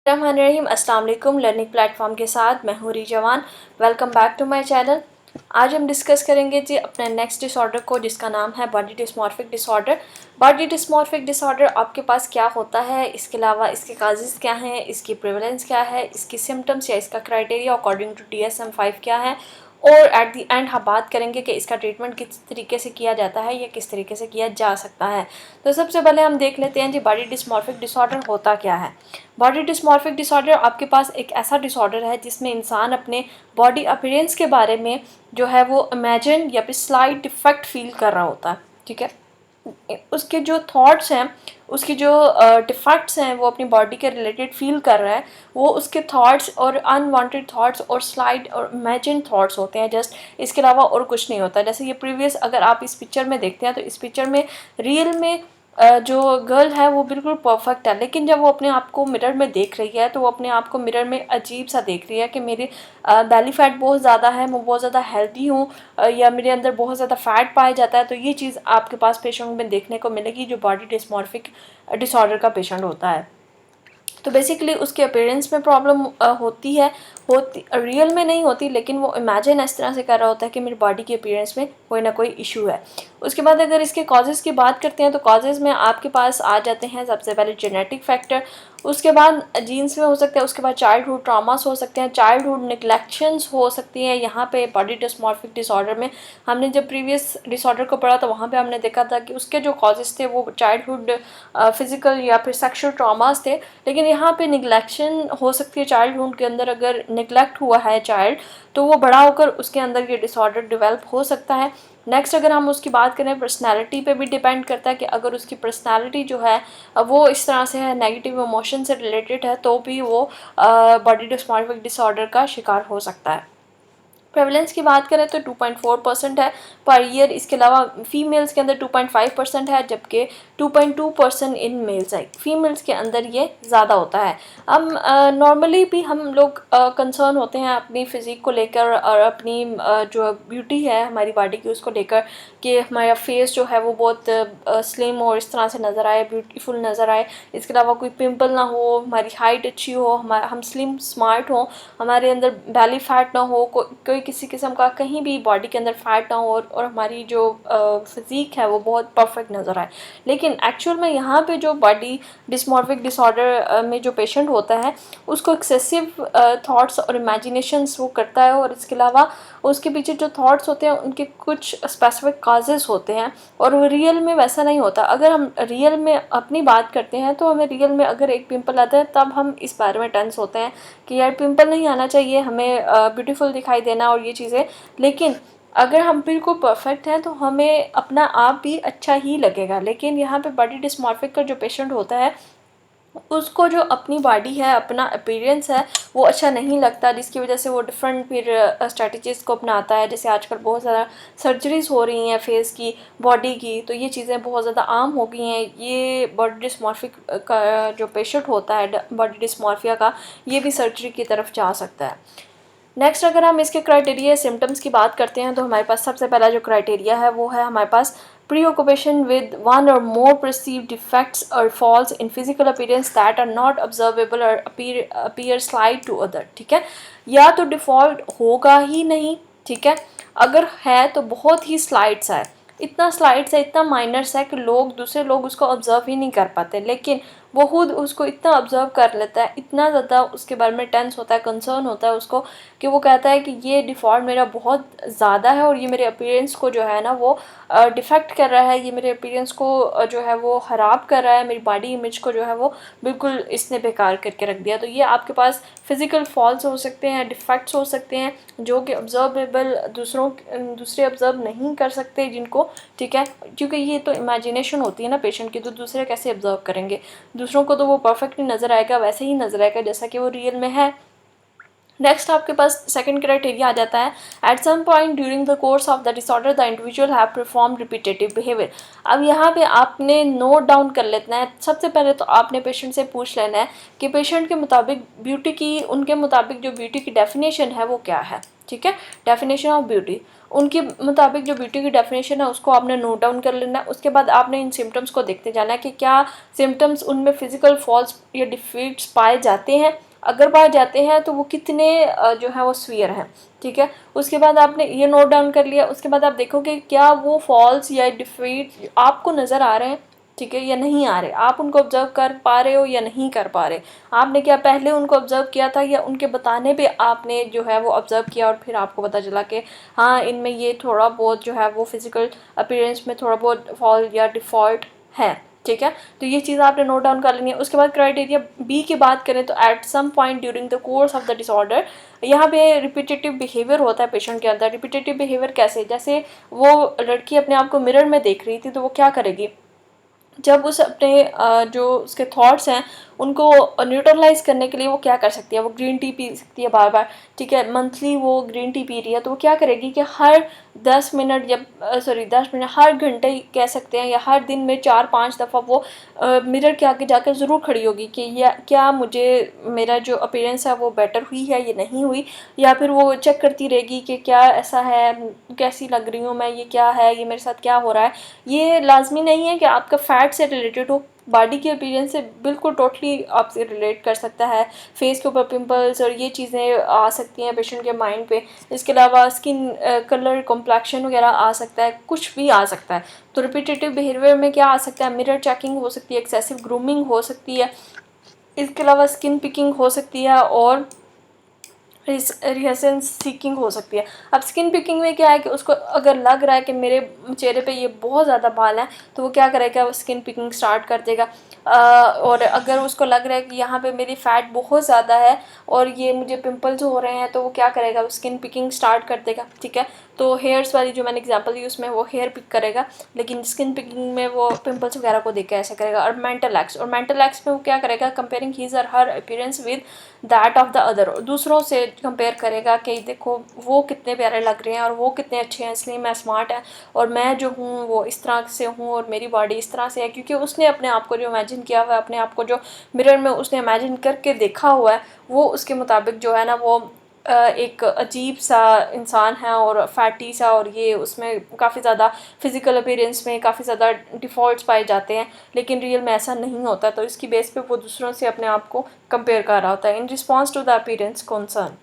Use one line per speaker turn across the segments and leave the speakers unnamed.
रहीम अस्सलाम वालेकुम। Learning platform के साथ मैं हूँ Rizwan. Welcome back to my channel. आज हम डिस्कस करेंगे जी अपने नेक्स्ट डिसऑर्डर को, जिसका नाम है body dysmorphic disorder. Body dysmorphic disorder आपके पास क्या होता है, इसके अलावा इसके काजेज़ क्या हैं, इसकी प्रेवलेंस क्या है, इसकी सिम्टम्स या इसका क्राइटेरिया अकॉर्डिंग टू DSM-5 क्या है, और एट दी एंड हम बात करेंगे कि इसका ट्रीटमेंट किस तरीके से किया जाता है या किस तरीके से किया जा सकता है। तो सबसे पहले हम देख लेते हैं जी बॉडी डिस्मॉर्फिक डिसऑर्डर होता क्या है। बॉडी डिस्मॉर्फिक डिसऑर्डर आपके पास एक ऐसा डिसऑर्डर है जिसमें इंसान अपने बॉडी अपीयरेंस के बारे में जो है वो इमेजिन या फिर स्लाइट डिफेक्ट फील कर रहा होता है। ठीक है, उसके जो थॉट्स हैं, उसकी जो डिफेक्ट्स हैं वो अपनी बॉडी के रिलेटेड फील कर रहा है, वो उसके थॉट्स और अनवांटेड थॉट्स और स्लाइड और इमेजिन थॉट्स होते हैं जस्ट, इसके अलावा और कुछ नहीं होता। जैसे ये प्रीवियस अगर आप इस पिक्चर में देखते हैं तो इस पिक्चर में रियल में जो गर्ल है वो बिल्कुल परफेक्ट है, लेकिन जब वो अपने आप को मिरर में देख रही है तो वो अपने आप को मिरर में अजीब सा देख रही है कि मेरी बेली फैट बहुत ज़्यादा है, मैं बहुत ज़्यादा हेल्दी हूँ, या मेरे अंदर बहुत ज़्यादा फैट पाया जाता है। तो ये चीज़ आपके पास पेशेंट में देखने को मिलेगी जो बॉडी डिस्मॉर्फिक डिसऑर्डर का पेशेंट होता है। तो बेसिकली उसके अपीयरेंस में प्रॉब्लम होती रियल में नहीं होती, लेकिन वो इमेजिन इस तरह से कर रहा होता है कि मेरी बॉडी के अपीयरेंस में कोई ना कोई इशू है। उसके बाद अगर इसके कॉजेज़ की बात करते हैं तो कॉजेज़ में आपके पास आ जाते हैं सबसे पहले जेनेटिक फैक्टर, उसके बाद जीन्स में हो सकते हैं, उसके बाद चाइल्डहुड ट्रॉमास हो सकते हैं, चाइल्डहुड निगलेक्शंस हो सकती हैं। यहाँ पे बॉडी डिस्मॉर्फिक डिसऑर्डर में हमने जब प्रीवियस डिसऑर्डर को पढ़ा तो वहाँ पे हमने देखा था कि उसके जो कॉजेज़ थे वो चाइल्डहुड फिज़िकल या फिर सेक्शुअल ट्रॉमास थे, लेकिन यहाँ पे निगलेक्शन हो सकती है चाइल्डहुड के अंदर। अगर निगलेक्ट हुआ है चाइल्ड तो वो बड़ा होकर उसके अंदर ये डिसऑर्डर डेवलप हो सकता है। नेक्स्ट अगर हम उसकी बात करें, पर्सनैलिटी पे भी डिपेंड करता है कि अगर उसकी पर्सनैलिटी जो है वो इस तरह से है, नेगेटिव इमोशन से रिलेटेड है, तो भी वो बॉडी डिस्मॉर्फिक डिसऑर्डर का शिकार हो सकता है। प्रेवलेंस की बात करें तो 2.4% है पर ईयर। इसके अलावा फीमेल्स के अंदर 2.5% है, जबकि 2.2% इन मेल्स है। फीमेल्स के अंदर ये ज़्यादा होता है। हम नॉर्मली भी हम लोग कंसर्न होते हैं अपनी फ़िज़िक को लेकर और अपनी जो ब्यूटी है हमारी बॉडी की उसको लेकर, कि हमारा फेस जो है वो बहुत स्लिम और इस तरह से नज़र आए, ब्यूटीफुल नज़र आए। इसके अलावा कोई पिंपल ना हो, हमारी हाइट अच्छी हो, हम स्लिम स्मार्ट हो, हमारे अंदर बेली फैट ना हो, कोई किसी किस्म का कहीं भी बॉडी के अंदर फैट ना हो, और हमारी जो फिज़िक है वो बहुत परफेक्ट नज़र आए। लेकिन एक्चुअल में यहाँ पे जो बॉडी डिस्मॉर्फिक डिसऑर्डर में जो पेशेंट होता है उसको एक्सेसिव थॉट्स और इमेजिनेशंस वो करता है, और इसके अलावा उसके पीछे जो थॉट्स होते हैं उनके कुछ स्पेसिफिक काजेज़ होते हैं और वो रियल में वैसा नहीं होता। अगर हम रियल में अपनी बात करते हैं तो हमें रियल में अगर एक पिंपल आता है तब हम इस बारे में टेंस होते हैं कि यार पिंपल नहीं आना चाहिए, हमें ब्यूटीफुल दिखाई देना और ये चीज़ें। लेकिन अगर हम बिल्कुल परफेक्ट हैं तो हमें अपना आप भी अच्छा ही लगेगा। लेकिन यहाँ पे बॉडी डिस्मॉर्फिक का जो पेशेंट होता है उसको जो अपनी बॉडी है, अपना अपीयरेंस है वो अच्छा नहीं लगता, जिसकी वजह से वो डिफरेंट फिर स्ट्रैटेजीज़ को अपनाता है। जैसे आजकल बहुत ज़्यादा सर्जरीज़ हो रही हैं फेस की, बॉडी की, तो ये चीज़ें बहुत ज़्यादा आम हो गई हैं। ये बॉडी डिस्मॉर्फिक का जो पेशेंट होता है बॉडी डिस्मॉर्फिया का, ये भी सर्जरी की तरफ जा सकता है। नेक्स्ट अगर हम इसके क्राइटेरिया सिम्टम्स की बात करते हैं तो हमारे पास सबसे पहला जो क्राइटेरिया है वो है हमारे पास preoccupation with one or more perceived defects or faults in physical appearance that are not observable or appear slight to other। ठीक है, या तो डिफ़ॉल्ट होगा ही नहीं, ठीक है, अगर है तो बहुत ही स्लाइड्स है, इतना स्लाइड्स है, इतना माइनर्स है कि दूसरे लोग उसको ऑब्ज़र्व ही नहीं कर पाते, लेकिन वो खुद उसको इतना ऑब्ज़र्व कर लेता है, इतना ज़्यादा उसके बारे में टेंस होता है, कंसर्न होता है उसको, कि वो कहता है कि ये डिफ़ॉल्ट मेरा बहुत ज़्यादा है और ये मेरे अपीयरेंस को जो है ना वो डिफेक्ट कर रहा है, ये मेरे अपीयरेंस को जो है वो ख़राब कर रहा है, मेरी बॉडी इमेज को जो है वो बिल्कुल इसने बेकार करके रख दिया। तो ये आपके पास फ़िज़िकल फॉल्स हो सकते हैं, डिफेक्ट्स हो सकते हैं जो कि ऑब्जर्वेबल दूसरे ऑब्ज़र्व नहीं कर सकते जिनको, ठीक है, क्योंकि ये तो इमेजिनेशन होती है ना पेशेंट की, तो दूसरे कैसे ऑब्ज़र्व करेंगे, दूसरों को तो वो परफेक्टली नज़र आएगा, वैसे ही नज़र आएगा जैसा कि वो रियल में है। नेक्स्ट आपके पास सेकंड क्राइटेरिया आ जाता है, at some point during the course of the disorder the individual have perform repetitive behaviour. अब यहाँ पे आपने नोट डाउन कर लेना है। सबसे पहले तो आपने पेशेंट से पूछ लेना है कि पेशेंट के मुताबिक ब्यूटी की, उनके मुताबिक जो ब्यूटी की डेफिनेशन है वो क्या है, ठीक है। डेफिनेशन ऑफ ब्यूटी, उनके मुताबिक जो ब्यूटी की डेफिनेशन है उसको आपने नोट डाउन कर लेना है। उसके बाद आपने इन सिम्टम्स को देखते जाना है कि क्या सिम्टम्स उनमें फिजिकल फॉल्स या डिफीट्स पाए जाते हैं, अगर पाए जाते हैं तो वो कितने जो है वो सीवियर हैं, ठीक है। उसके बाद आपने ये नोट डाउन कर लिया। उसके बाद आप देखोगे क्या वो फॉल्स या डिफीट आपको नज़र आ रहे हैं, ठीक है, या नहीं आ रहे, आप उनको ऑब्जर्व कर पा रहे हो या नहीं कर पा रहे। आपने क्या पहले उनको ऑब्जर्व किया था या उनके बताने पे आपने जो है वो ऑब्जर्व किया और फिर आपको पता चला कि हाँ इनमें ये थोड़ा बहुत जो है वो फिजिकल अपीयरेंस में थोड़ा बहुत फॉल या डिफ़ॉल्ट है, ठीक है। तो ये चीज़ आपने नोट डाउन कर लेनी है। उसके बाद क्राइटेरिया बी की बात करें तो at some point during the course of the disorder, यहाँ पे रिपीटेटिव बिहेवियर होता है पेशेंट के अंदर। रिपीटेटिव बिहेवियर कैसे, जैसे वो लड़की अपने आप को मिरर में देख रही थी तो वो क्या करेगी, जब उस अपने जो उसके थॉट्स हैं उनको न्यूट्रलाइज करने के लिए वो क्या कर सकती है, वो ग्रीन टी पी सकती है बार बार, ठीक है। मंथली वो ग्रीन टी पी रही है तो वो क्या करेगी कि हर 10 मिनट या 10 मिनट, हर घंटे कह सकते हैं या हर दिन में 4-5 दफ़ा वो मिरर के आगे जाकर ज़रूर खड़ी होगी कि या क्या मुझे मेरा जो अपीयरेंस है वो बेटर हुई है या नहीं हुई, या फिर वो चेक करती रहेगी कि क्या ऐसा है, कैसी लग रही हूँ मैं, ये क्या है, ये मेरे साथ क्या हो रहा है। ये लाजमी नहीं है कि आपका फ़ैट से रिलेटेड हो, बॉडी के अपीयरेंस से बिल्कुल टोटली आपसे रिलेट कर सकता है। फेस के ऊपर पिंपल्स और ये चीज़ें आ सकती हैं पेशेंट के माइंड पे। इसके अलावा स्किन कलर, कॉम्प्लेक्शन वगैरह आ सकता है, कुछ भी आ सकता है। तो रिपीटेटिव बिहेवियर में क्या आ सकता है, मिरर चेकिंग हो सकती है, एक्सेसिव ग्रूमिंग हो सकती है, इसके अलावा स्किन पिकिंग हो सकती है और रिहसेंस सीकिंग हो सकती है। अब स्किन पिकिंग में क्या है कि उसको अगर लग रहा है कि मेरे चेहरे पे ये बहुत ज़्यादा बाल हैं तो वो क्या करेगा, वो स्किन पिकिंग स्टार्ट कर देगा। और अगर उसको लग रहा है कि यहाँ पे मेरी फ़ैट बहुत ज़्यादा है और ये मुझे पिंपल्स हो रहे हैं तो वो क्या करेगा, वो स्किन पिकिंग स्टार्ट कर देगा, ठीक है। तो हेयर्स वाली जो मैंने एग्जांपल दी उसमें वो हेयर पिक करेगा, लेकिन स्किन पिकिंग में वो पिंपल्स वगैरह को देख के ऐसे करेगा। और मेंटल एक्स में वो क्या करेगा, comparing his or her appearance with that of the other, दूसरों से कंपेयर करेगा कि देखो वो कितने प्यारे लग रहे हैं और वो कितने अच्छे हैं, इसलिए मैं स्मार्ट है और मैं जो हूँ वो इस तरह से हूँ और मेरी बॉडी इस तरह से है, क्योंकि उसने अपने आप को जो इमेजिन किया हुआ है, अपने आप को जो मिरर में उसने इमेजिन करके देखा हुआ है, वो उसके मुताबिक जो है ना वो एक अजीब सा इंसान है और फैटी सा, और ये उसमें काफ़ी ज़्यादा फिज़िकल अपीयरेंस में काफ़ी ज़्यादा डिफ़ॉल्ट्स पाए जाते हैं, लेकिन रियल में ऐसा नहीं होता। तो इसकी बेस पे वो दूसरों से अपने आप को कंपेयर कर रहा होता है in response to the appearance concern.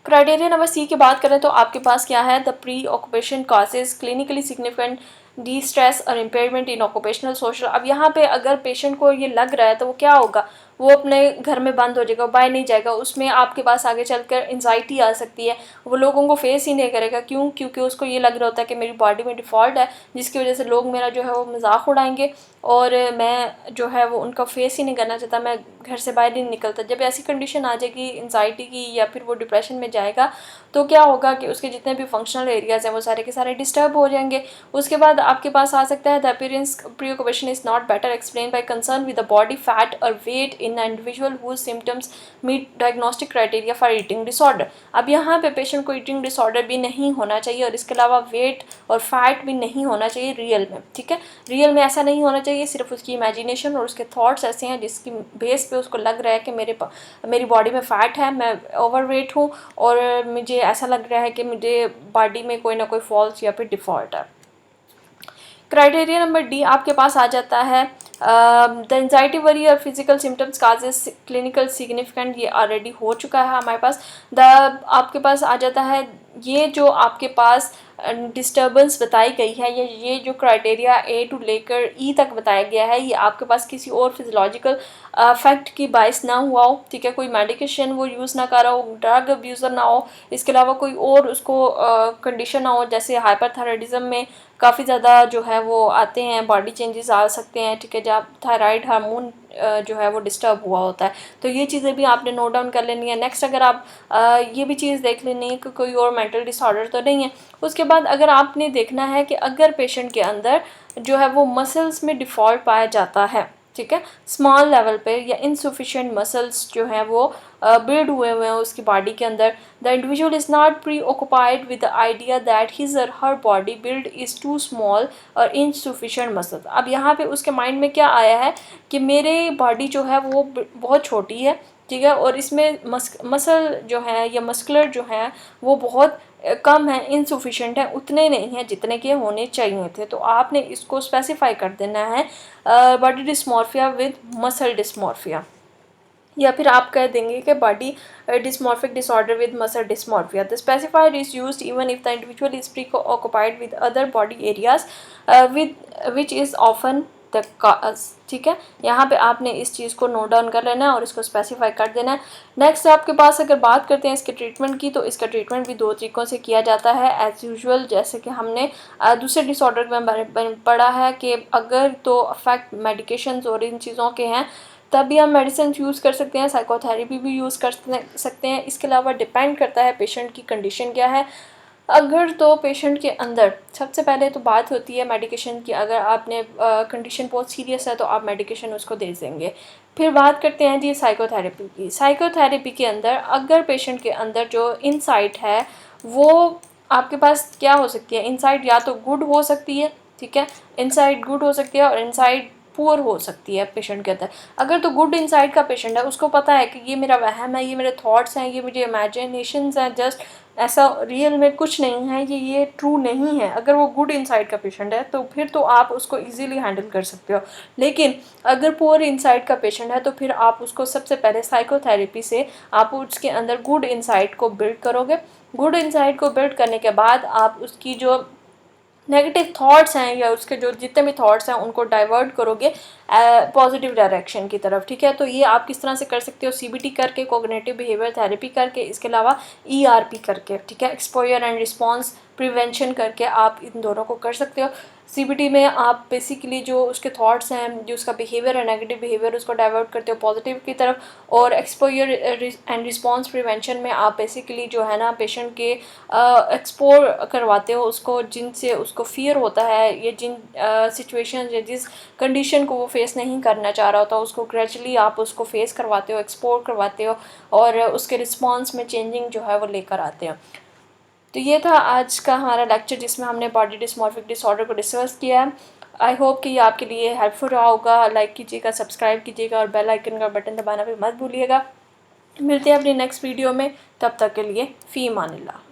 Criteria number C की बात करें तो आपके पास क्या है, the preoccupation causes clinically significant distress और इम्पेयरमेंट इन ऑक्यूपेशनल सोशल। अब यहाँ पे अगर पेशेंट को ये लग रहा है तो वो क्या होगा, वो अपने घर में बंद हो जाएगा, बाहर नहीं जाएगा, उसमें आपके पास आगे चलकर एंजाइटी आ सकती है, वो लोगों को फेस ही नहीं करेगा। क्यों, क्योंकि उसको ये लग रहा होता है कि मेरी बॉडी में डिफ़ॉल्ट है, जिसकी वजह से लोग मेरा जो है वो मजाक उड़ाएंगे और मैं जो है वो उनका फेस ही नहीं करना चाहता, मैं घर से बाहर ही नहीं निकलता। जब ऐसी कंडीशन आ जाएगी एंजाइटी की या फिर वो डिप्रेशन में जाएगा तो क्या होगा कि उसके जितने भी फंक्शनल एरियाज़ हैं वो सारे के सारे डिस्टर्ब हो जाएंगे। उसके बाद आपके पास आ सकता है the appearance preoccupation is not better explain by concern with the body fat or weight in individual whose symptoms meet diagnostic criteria for eating disorder. अब यहाँ पे पेशेंट को ईटिंग डिसऑर्डर भी नहीं होना चाहिए और इसके अलावा वेट और फैट भी नहीं होना चाहिए रियल में, ठीक है। रियल में ऐसा नहीं होना चाहिए, सिर्फ उसकी इमेजिनेशन और उसके थॉट्स ऐसे हैं जिसकी बेस पे उसको लग रहा है कि मेरी बॉडी में फ़ैट है, मैं ओवरवेट हूँ और मुझे ऐसा लग रहा है कि मुझे बॉडी में कोई ना कोई फॉल्स या फिर डिफ़ॉल्ट है। क्राइटेरिया नंबर डी आपके पास आ जाता है द एंजाइटी वरी और physical symptoms causes clinical significant, ये ऑलरेडी हो चुका है हमारे पास। आपके पास आ जाता है ये जो आपके पास डिस्टर्बेंस बताई गई है या ये जो क्राइटेरिया ए टू लेकर ई तक बताया गया है, ये आपके पास किसी और फिजियोलॉजिकल फैक्ट की बाइस ना हुआ हो, ठीक है। कोई मेडिकेशन वो यूज़ ना कर रहा हो, ड्रग अब्यूज़र ना हो, इसके अलावा कोई और उसको कंडीशन ना हो, जैसे हाइपरथायराइडिज्म में काफ़ी ज़्यादा जो है वो आते हैं, बॉडी चेंजेस आ सकते हैं, ठीक है, जब थायराइड हार्मोन जो है वो डिस्टर्ब हुआ होता है। तो ये चीज़ें भी आपने नोट डाउन कर लेनी है। नेक्स्ट अगर आप ये भी चीज़ देख लेनी है कि कोई और मेंटल डिसऑर्डर तो नहीं है। उसके बाद अगर आपने देखना है कि अगर पेशेंट के अंदर जो है वो मसल्स में डिफ़ॉल्ट पाया जाता है, ठीक है, स्मॉल लेवल पे या इनसफिशेंट मसल्स जो हैं वो बिल्ड हुए हैं उसकी बॉडी के अंदर। The individual is not preoccupied with the idea that his or her body build is too small or insufficient muscles. अब यहाँ पे उसके माइंड में क्या आया है कि मेरे बॉडी जो है वो बहुत छोटी है, ठीक है, और इसमें मसल जो है या मस्कुलर जो है वो बहुत कम है, इनसफिशेंट है, उतने नहीं हैं जितने के होने चाहिए थे। तो आपने इसको स्पेसिफाई कर देना है body dysmorphia with muscle dysmorphia, या फिर आप कह देंगे कि body dysmorphic disorder with muscle dysmorphia. The specifier is used even if the individual is pre occupied with other body areas with which is often the cause. ठीक है, यहाँ पे आपने इस चीज़ को नोट डाउन कर लेना है और इसको स्पेसिफाई कर देना है। नेक्स्ट आपके पास अगर बात करते हैं इसके ट्रीटमेंट की, तो इसका ट्रीटमेंट भी दो तरीक़ों से किया जाता है एज़ यूजुअल। जैसे कि हमने दूसरे डिसऑर्डर में पढ़ा है कि अगर तो अफेक्ट मेडिकेशंस और इन चीज़ों के हैं तभी हम मेडिसिन यूज़ कर सकते हैं, साइकोथेरेपी भी यूज़ कर सकते हैं। इसके अलावा डिपेंड करता है पेशेंट की कंडीशन क्या है। अगर तो पेशेंट के अंदर सबसे पहले तो बात होती है मेडिकेशन की, अगर आपने कंडीशन बहुत सीरियस है तो आप मेडिकेशन उसको दे देंगे। फिर बात करते हैं जी साइकोथेरेपी की। साइकोथेरेपी के अंदर अगर पेशेंट के अंदर जो इनसाइट है वो आपके पास क्या हो सकती है, इनसाइट या तो गुड हो सकती है, ठीक है, इनसाइट गुड हो सकती है और इनसाइट पुअर हो सकती है पेशेंट के अंदर। अगर तो गुड इनसाइड का पेशेंट है, उसको पता है कि ये मेरा वहम है, ये मेरे थॉट्स हैं, ये मुझे इमेजिनेशंस हैं, जस्ट ऐसा रियल में कुछ नहीं है, ये ट्रू नहीं है। अगर वो गुड इनसाइड का पेशेंट है तो फिर तो आप उसको इजीली हैंडल कर सकते हो। लेकिन अगर पुअर इनसाइड का पेशेंट है तो फिर आप उसको सबसे पहले साइकोथेरेपी से आप उसके अंदर गुड इनसाइड को बिल्ड करोगे। गुड इनसाइड को बिल्ड करने के बाद आप उसकी जो नेगेटिव थॉट्स हैं या उसके जो जितने भी थॉट्स हैं उनको डाइवर्ट करोगे पॉजिटिव डायरेक्शन की तरफ। ठीक है, तो ये आप किस तरह से कर सकते हो, सीबीटी करके, कोग्निटिव बिहेवियर थेरेपी करके, इसके अलावा ईआरपी करके, ठीक है, एक्सपोजर एंड रिस्पॉन्स प्रिवेंशन करके आप इन दोनों को कर सकते हो। सीबीटी में आप बेसिकली जो उसके थॉट्स हैं, जो उसका बिहेवियर है, नेगेटिव बिहेवियर, उसको डाइवर्ट करते हो पॉजिटिव की तरफ। और एक्सपोजर एंड रिस्पॉन्स प्रिवेंशन में आप बेसिकली जो है ना पेशेंट के एक्सपोर करवाते हो उसको, जिनसे उसको फियर होता है या जिन सिचुएशन या जिस कंडीशन को वो फेस नहीं करना चाह रहा होता, उसको ग्रेजुअली आप उसको फेस करवाते हो, एक्सपोर करवाते हो और उसके रिस्पॉन्स में चेंजिंग जो है वो लेकर आते हो। तो ये था आज का हमारा लेक्चर जिसमें हमने बॉडी डिस्मॉर्फिक डिसऑर्डर को डिस्कस किया है। आई होप कि ये आपके लिए हेल्पफुल रहा होगा। लाइक कीजिएगा, सब्सक्राइब कीजिएगा और बेल आइकन का बटन दबाना भी मत भूलिएगा। मिलते हैं अपनी नेक्स्ट वीडियो में, तब तक के लिए फ़ी अमानिल्लाह।